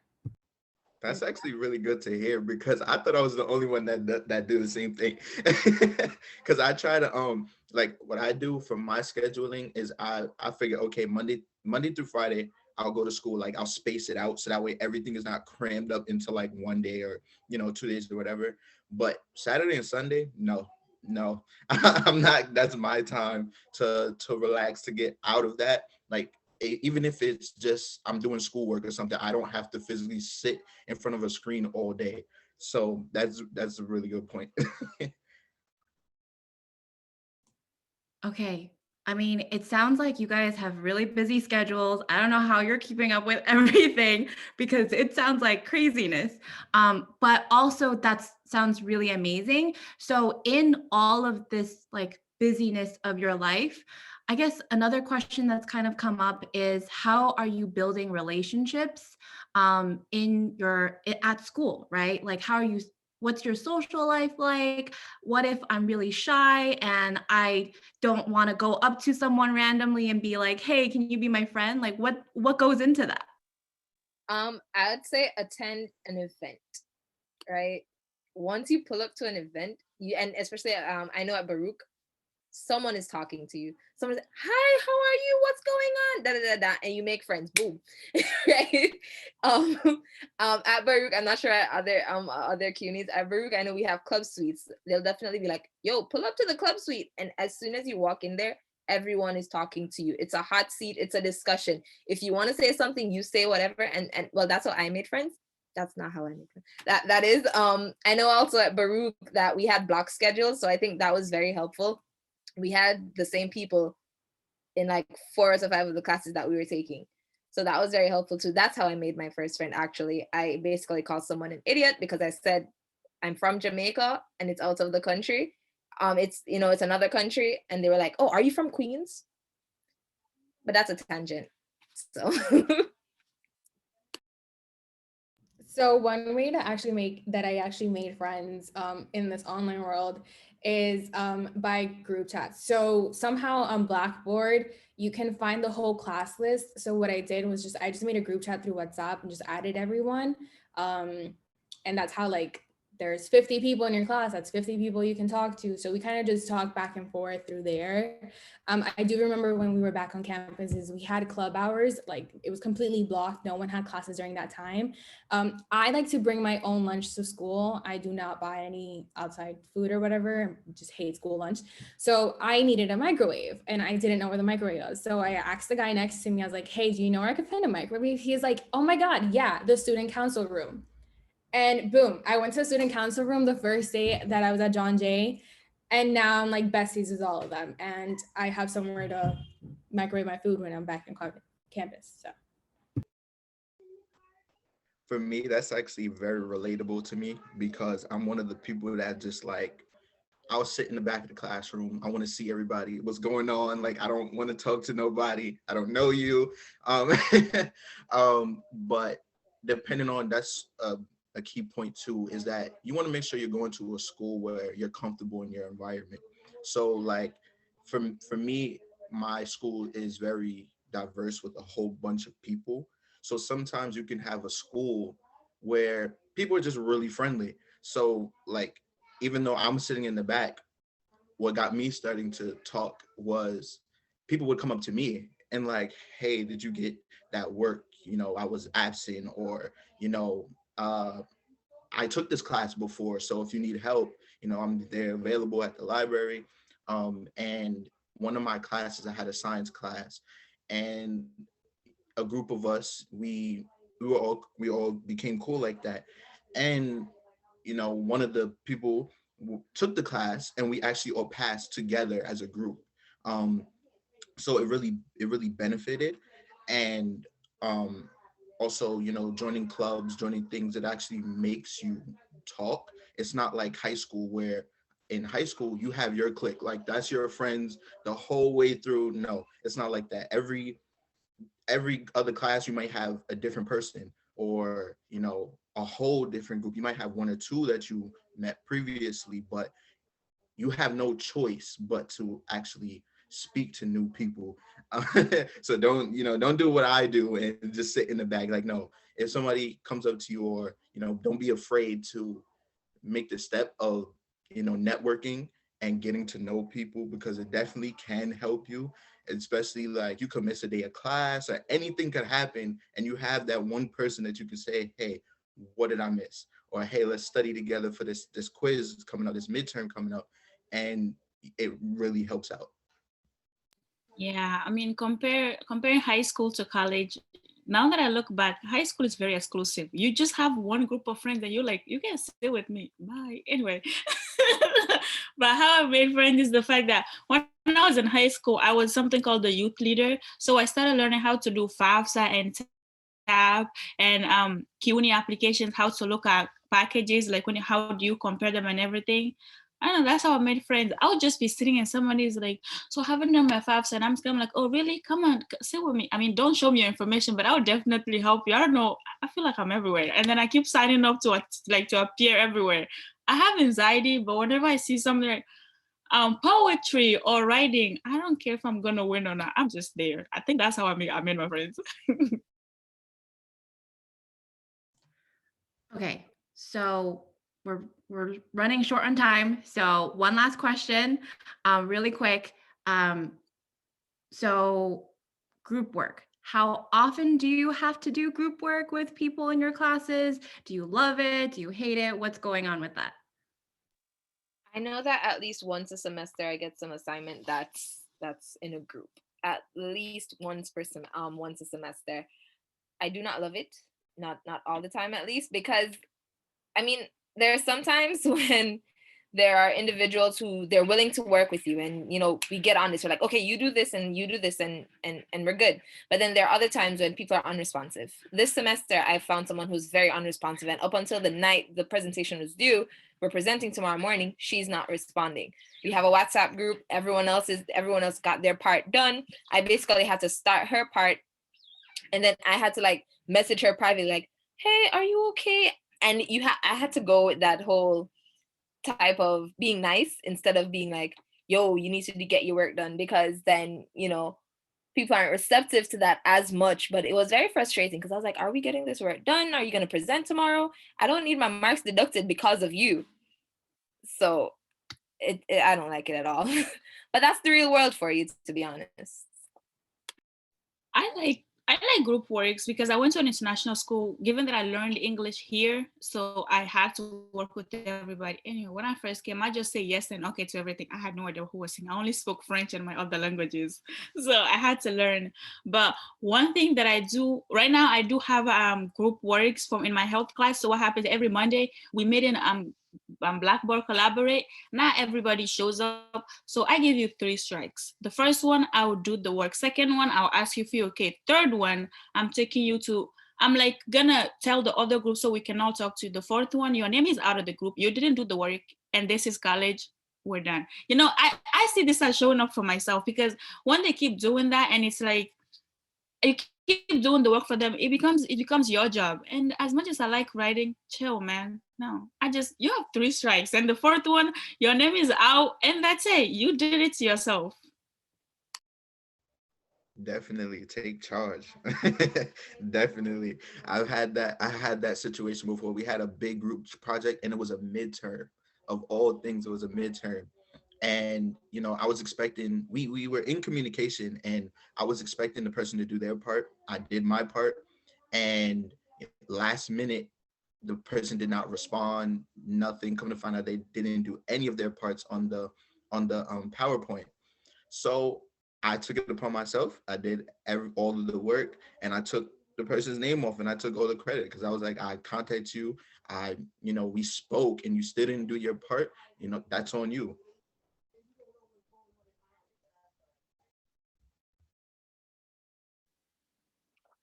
Speaker 8: That's actually really good to hear because I thought I was the only one that do the same thing. Because I try to like what I do for my scheduling is I figure, okay, Monday through Friday I'll go to school, like I'll space it out so that way everything is not crammed up into like one day or 2 days or whatever. But Saturday and Sunday, no, I'm not. That's my time to relax, to get out of that. Like even if it's just I'm doing schoolwork or something, I don't have to physically sit in front of a screen all day. So that's a really good point.
Speaker 4: Okay. I mean, it sounds like you guys have really busy schedules. I don't know how you're keeping up with everything because it sounds like craziness. But also that sounds really amazing. So in all of this like busyness of your life, I guess another question that's kind of come up is, how are you building relationships at school, right? Like what's your social life like? What if I'm really shy and I don't want to go up to someone randomly and be like, hey, can you be my friend? Like what goes into that?
Speaker 7: I'd say attend an event, right? Once you pull up to an event, and especially I know at Baruch, someone is talking to you. Someone's like, hi, how are you? What's going on? Da, da, da, da, and you make friends. Boom. Right? At Baruch, I'm not sure at other CUNYs. At Baruch, I know we have club suites. They'll definitely be like, yo, pull up to the club suite. And as soon as you walk in there, everyone is talking to you. It's a hot seat, it's a discussion. If you want to say something, you say whatever. And well, that's how I made friends. That's not how I made friends. That is I know also at Baruch that we had block schedules. So I think that was very helpful. We had the same people in like 4 or 5 of the classes that we were taking. So that was very helpful too. That's how I made my first friend, actually. I basically called someone an idiot because I said I'm from Jamaica and it's out of the country. It's, you know, it's another country. And they were like, oh, are you from Queens? But that's a tangent. So
Speaker 5: So one way to actually I actually made friends in this online world is by group chats. So somehow on Blackboard, you can find the whole class list. So what I did was I just made a group chat through WhatsApp and just added everyone. And that's how, like, there's 50 people in your class, that's 50 people you can talk to. So we kind of just talk back and forth through there. I do remember when we were back on campuses, we had club hours, like it was completely blocked. No one had classes during that time. I like to bring my own lunch to school. I do not buy any outside food or whatever. I just hate school lunch. So I needed a microwave and I didn't know where the microwave was. So I asked the guy next to me, I was like, hey, do you know where I could find a microwave? He's like, oh my God, yeah, the student council room. And boom, I went to the student council room the first day that I was at John Jay. And now I'm like besties with all of them. And I have somewhere to microwave my food when I'm back on campus. So
Speaker 8: For me, that's actually very relatable to me because I'm one of the people that just like, I'll sit in the back of the classroom. I want to see everybody, what's going on. Like, I don't want to talk to nobody. I don't know you. But depending on, that's a key point too, is that you want to make sure you're going to a school where you're comfortable in your environment. So like for me, my school is very diverse with a whole bunch of people. So sometimes you can have a school where people are just really friendly. So like, even though I'm sitting in the back, what got me starting to talk was people would come up to me and like, hey, did you get that work? You know, I was absent, or, you know, I took this class before. So if you need help, you know, I'm there available at the library. And one of my classes, I had a science class, and a group of us, we all became cool like that. And you know, one of the people took the class and we actually all passed together as a group. Um, so it really benefited. And also, you know, joining clubs, joining things that actually makes you talk. It's not like high school, where in high school you have your clique, like that's your friends the whole way through. No, it's not like that. Every other class you might have a different person, or you know, a whole different group. You might have one or two that you met previously, but you have no choice but to actually speak to new people. So don't do what I do and just sit in the back. Like, no, if somebody comes up to you, or you know, don't be afraid to make the step of, you know, networking and getting to know people, because it definitely can help you. Especially like, you could miss a day of class or anything could happen, and you have that one person that you can say, hey, what did I miss? Or hey, let's study together for this quiz coming up, this midterm coming up. And it really helps out.
Speaker 6: Yeah, I mean, comparing high school to college. Now that I look back, high school is very exclusive. You just have one group of friends, and you're like, you can stay with me. Bye. Anyway, but how I made friends is the fact that when I was in high school, I was something called the youth leader. So I started learning how to do FAFSA and tab and CUNY applications, how to look at packages, like how do you compare them and everything. I don't know, that's how I made friends. I would just be sitting and somebody's like, so I haven't done my FAFSA, and I'm like, oh really? Come on, sit with me. I mean, don't show me your information, but I would definitely help you. I don't know. I feel like I'm everywhere. And then I keep signing up to appear everywhere. I have anxiety, but whenever I see something like poetry or writing, I don't care if I'm gonna win or not. I'm just there. I think that's how I made my friends.
Speaker 4: Okay, so we're running short on time. So one last question, really quick. So group work. How often do you have to do group work with people in your classes? Do you love it? Do you hate it? What's going on with that?
Speaker 7: I know that at least once a semester I get some assignment that's in a group. At least once a semester. I do not love it. Not all the time, at least, because I mean, there are sometimes when there are individuals who they're willing to work with you, and you know, we get on this, we're like, okay, you do this and you do this, and we're good. But then there are other times when people are unresponsive. This semester I found someone who's very unresponsive, and up until the night the presentation was due, we're presenting tomorrow morning, she's not responding. We have a WhatsApp group, everyone else got their part done. I basically had to start her part, and then I had to like message her privately like, hey, are you okay? And I had to go with that whole type of being nice instead of being like, yo, you need to get your work done, because then, you know, people aren't receptive to that as much. But it was very frustrating because I was like, are we getting this work done? Are you going to present tomorrow? I don't need my marks deducted because of you. So I don't like it at all. But that's the real world for you, to be honest.
Speaker 6: I like group works because I went to an international school. Given that I learned English here, so I had to work with everybody. Anyway, when I first came, I just say yes and okay to everything. I had no idea who was saying. I only spoke French and my other languages, so I had to learn. But one thing that I do right now, I do have group works from in my health class. So what happens every Monday? We meet in Blackboard Collaborate. Not everybody shows up, so I give you 3 strikes. The first one, I will do the work. Second one, I'll ask you if you're okay. Third one, I'm taking you to, I'm like gonna tell the other group so we can all talk to you. The fourth one, your name is out of the group, you didn't do the work, and this is college, we're done. You know, I see this as showing up for myself, because when they keep doing that and it's like you keep doing the work for them, it becomes your job. And as much as I like writing, chill, man. No, you have 3 strikes, and the fourth one, your name is out, and that's it. You did it to yourself.
Speaker 8: Definitely take charge. Definitely. I had that situation before. We had a big group project and it was a midterm. Of all things, it was a midterm. And you know, I was expecting we were in communication, and I was expecting the person to do their part. I did my part, and last minute the person did not respond, nothing. Come to find out, they didn't do any of their parts on the PowerPoint. So I took it upon myself. I did all of the work, and I took the person's name off, and I took all the credit, because I was like, I contacted you. We spoke, and you still didn't do your part. You know, that's on you.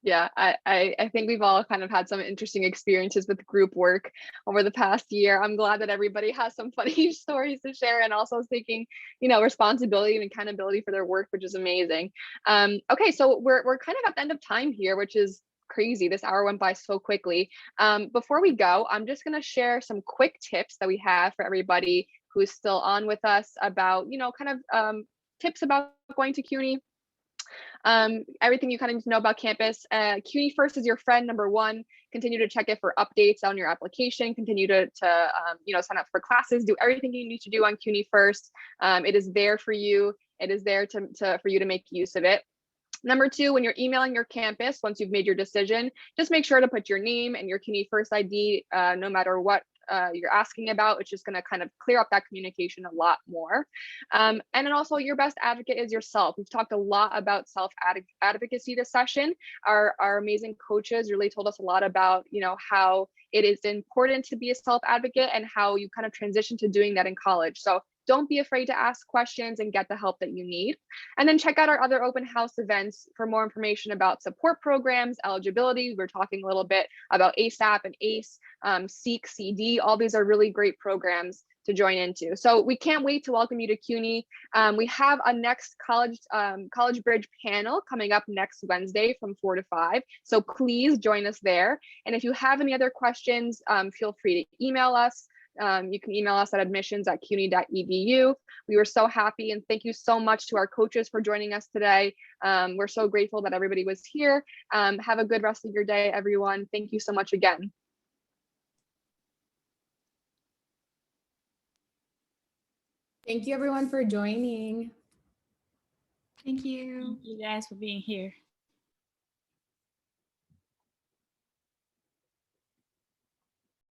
Speaker 1: Yeah, I think we've all kind of had some interesting experiences with group work over the past year. I'm glad that everybody has some funny stories to share, and also is taking, responsibility and accountability for their work, which is amazing. Okay, so we're kind of at the end of time here, which is crazy. This hour went by so quickly. Before we go, I'm just going to share some quick tips that we have for everybody who is still on with us about, tips about going to CUNY. Everything you kind of need to know about campus. CUNY First is your friend, number one. Continue to check it for updates on your application. Continue to sign up for classes. Do everything you need to do on CUNY First. It is there for you. It is there for you to make use of it. Number two, when you're emailing your campus, once you've made your decision, just make sure to put your name and your CUNY First ID, no matter what you're asking about. It's just going to kind of clear up that communication a lot more. And then also, your best advocate is yourself. We've talked a lot about self-advocacy this session. Our amazing coaches really told us a lot about, how it is important to be a self-advocate and how you kind of transition to doing that in college. So don't be afraid to ask questions and get the help that you need. And then check out our other open house events for more information about support programs, eligibility. We're talking a little bit about ASAP and ACE, SEEK, CD. All these are really great programs to join into. So we can't wait to welcome you to CUNY. We have a next College Bridge panel coming up next Wednesday from 4 to 5. So please join us there. And if you have any other questions, feel free to email us. You can email us at admissions@cuny.edu. We were so happy, and thank you so much to our coaches for joining us today. We're so grateful that everybody was here. Have a good rest of your day, everyone. Thank you so much again.
Speaker 5: Thank you everyone for joining.
Speaker 4: Thank you.
Speaker 6: Thank you guys for being here.